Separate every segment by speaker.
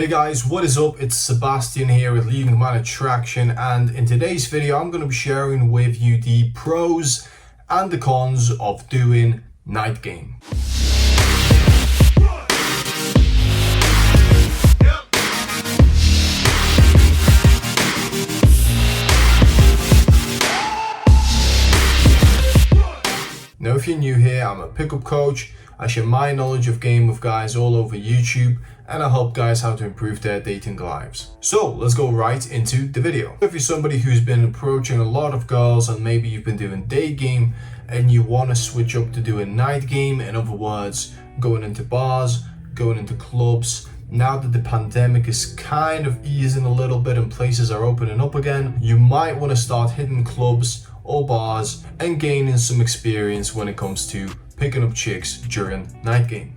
Speaker 1: Hey guys, what is up? It's Sebastian here with Leaving Man Attraction, and in today's video I'm going to be sharing with you the pros and the cons of doing night game. Now if you're new here, I'm a pickup coach. I share my knowledge of game with guys all over YouTube, and I help guys how to improve their dating lives. So let's go right into the video. If you're somebody who's been approaching a lot of girls and maybe you've been doing day game and you want to switch up to doing night game, in other words, going into bars, going into clubs, now that the pandemic is kind of easing a little bit and places are opening up again, you might want to start hitting clubs or bars and gaining some experience when it comes to picking up chicks during night game.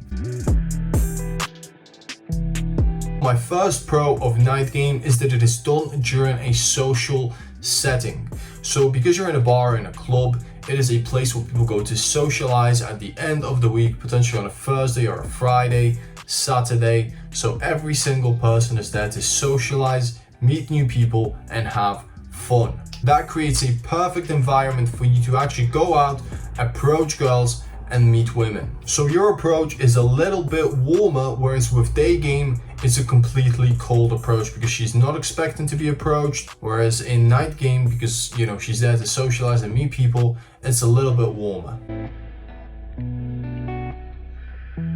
Speaker 1: My first pro of night game is that it is done during a social setting. So because you're in a bar, in a club, it is a place where people go to socialize at the end of the week, potentially on a Thursday or a Friday, Saturday. So every single person is there to socialize, meet new people, and have fun. That creates a perfect environment for you to actually go out, approach girls, and meet women. So your approach is a little bit warmer, whereas with day game, it's a completely cold approach because she's not expecting to be approached. Whereas in night game, because she's there to socialize and meet people, it's a little bit warmer.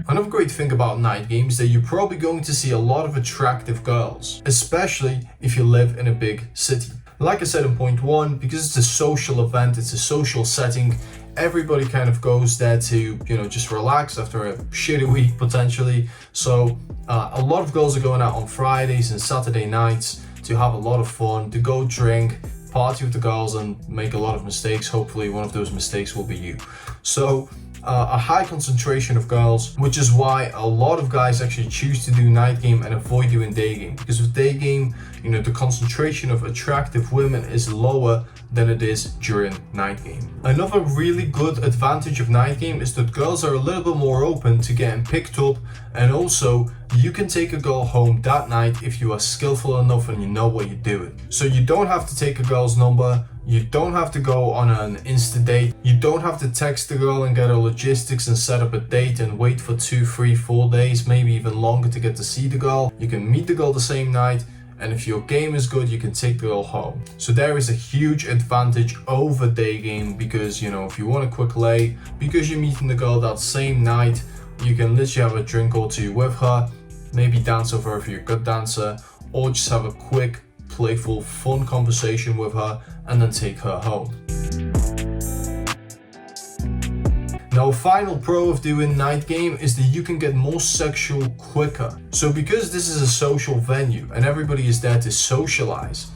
Speaker 1: Another great thing about night game is that you're probably going to see a lot of attractive girls, especially if you live in a big city. Like I said in point one, because it's a social event, it's a social setting, everybody kind of goes there to, just relax after a shitty week potentially. So a lot of girls are going out on Fridays and Saturday nights to have a lot of fun, to go drink, party with the girls, and make a lot of mistakes. Hopefully one of those mistakes will be you. So a high concentration of girls, which is why a lot of guys actually choose to do night game and avoid doing day game. Because with day game, the concentration of attractive women is lower than it is during night game. Another really good advantage of night game is that girls are a little bit more open to getting picked up, and also you can take a girl home that night if you are skillful enough and you know what you're doing. So you don't have to take a girl's number, you don't have to go on an Insta date, you don't have to text the girl and get her logistics and set up a date and wait for 2, 3, 4 days, maybe even longer to get to see the girl. You can meet the girl the same night, and if your game is good, you can take the girl home. So there is a huge advantage over day game because, if you want a quick lay, because you're meeting the girl that same night, you can literally have a drink or two with her, maybe dance with her if you're a good dancer, or just have a quick, playful, fun conversation with her and then take her home. Now, a final pro of doing night game is that you can get more sexual quicker. So because this is a social venue and everybody is there to socialize,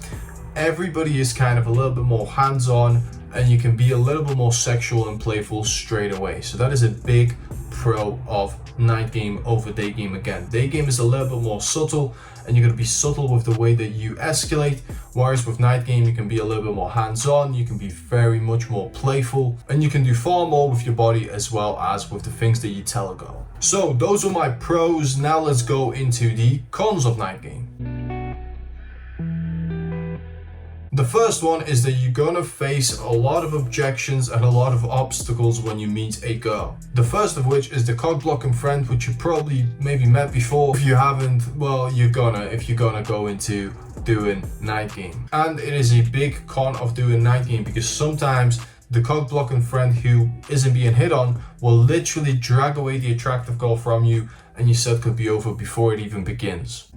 Speaker 1: everybody is kind of a little bit more hands-on and you can be a little bit more sexual and playful straight away. So that is a big pro of night game over day game. Again, day game is a little bit more subtle and you're going to be subtle with the way that you escalate, whereas with night game you can be a little bit more hands-on, you can be very much more playful, and you can do far more with your body as well as with the things that you tell a girl. So those are my pros. Now let's go into the cons of night game. The first one is that you're gonna face a lot of objections and a lot of obstacles when you meet a girl. The first of which is the cock-blocking friend, which you probably maybe met before. If you haven't, well, you're gonna if you're gonna go into doing night game. And it is a big con of doing night game because sometimes the cock-blocking friend who isn't being hit on will literally drag away the attractive girl from you, and your set could be over before it even begins.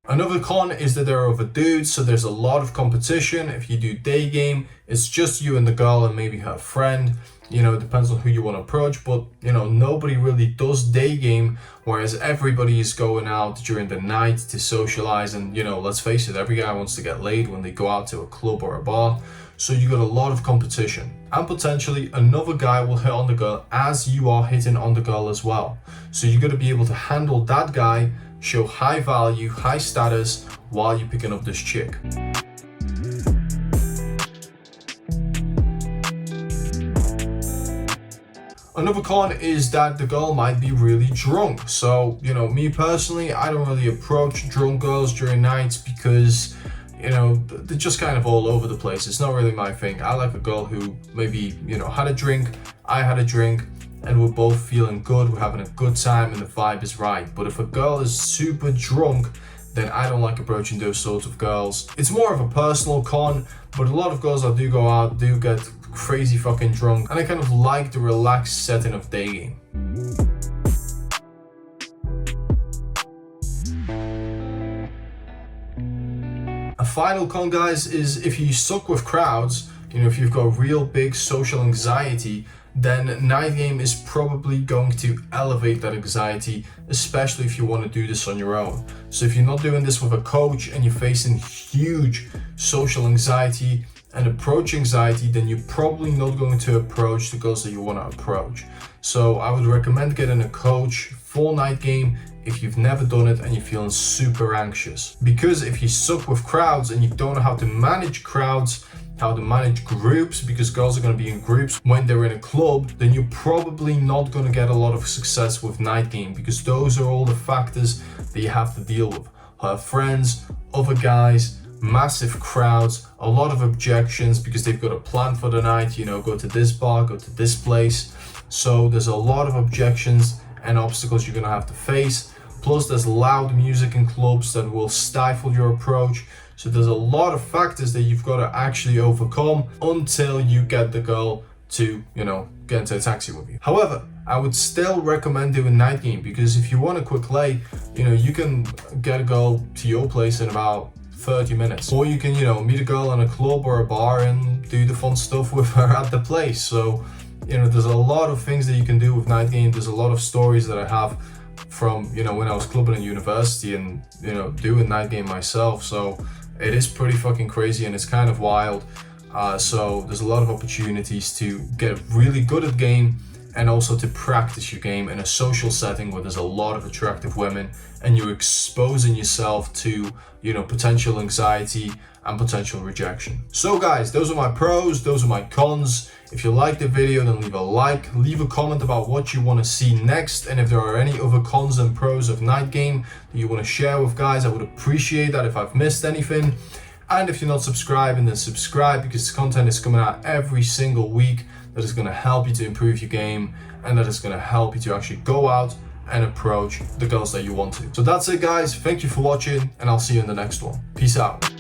Speaker 1: Another con is that there are other dudes, so there's a lot of competition. If you do day game, it's just you and the girl and maybe her friend. It depends on who you want to approach, but nobody really does day game, whereas everybody is going out during the night to socialize. And let's face it, every guy wants to get laid when they go out to a club or a bar. So you got a lot of competition, and potentially another guy will hit on the girl as you are hitting on the girl as well. So you got to be able to handle that guy, show high value, high status while you're picking up this chick. Another con is that the girl might be really drunk. So, me personally, I don't really approach drunk girls during nights because, they're just kind of all over the place. It's not really my thing. I like a girl who maybe, had a drink, I had a drink, and we're both feeling good, we're having a good time, and the vibe is right. But if a girl is super drunk, then I don't like approaching those sorts of girls. It's more of a personal con, but a lot of girls that do go out do get crazy fucking drunk, and I kind of like the relaxed setting of dating. A final con, guys, is if you suck with crowds, if you've got real big social anxiety, then night game is probably going to elevate that anxiety, especially if you want to do this on your own. So if you're not doing this with a coach and you're facing huge social anxiety and approach anxiety, then you're probably not going to approach the girls that you want to approach. So I would recommend getting a coach for night game if you've never done it and you're feeling super anxious. Because if you suck with crowds and you don't know how to manage crowds, how to manage groups, because girls are going to be in groups when they're in a club, then you're probably not going to get a lot of success with night game, because those are all the factors that you have to deal with. Her friends, other guys, massive crowds, a lot of objections because they've got a plan for the night, go to this bar, go to this place. So there's a lot of objections and obstacles you're going to have to face. Plus there's loud music in clubs that will stifle your approach. So there's a lot of factors that you've got to actually overcome until you get the girl to, get into a taxi with you. However, I would still recommend doing night game, because if you want a quick lay, you can get a girl to your place in about 30 minutes. Or you can, meet a girl in a club or a bar and do the fun stuff with her at the place. So, there's a lot of things that you can do with night game. There's a lot of stories that I have from, when I was clubbing in university and, doing night game myself. So it is pretty fucking crazy and it's kind of wild. So there's a lot of opportunities to get really good at game and also to practice your game in a social setting where there's a lot of attractive women and you're exposing yourself to, potential anxiety and potential rejection. So guys, those are my pros, those are my cons. If you liked the video, then leave a like, leave a comment about what you want to see next, and if there are any other cons and pros of night game that you want to share with guys, I would appreciate that if I've missed anything. And if you're not subscribing, then subscribe, because content is coming out every single week that is going to help you to improve your game and that is going to help you to actually go out and approach the girls that you want to. So that's it, guys. Thank you for watching, and I'll see you in the next one. Peace out.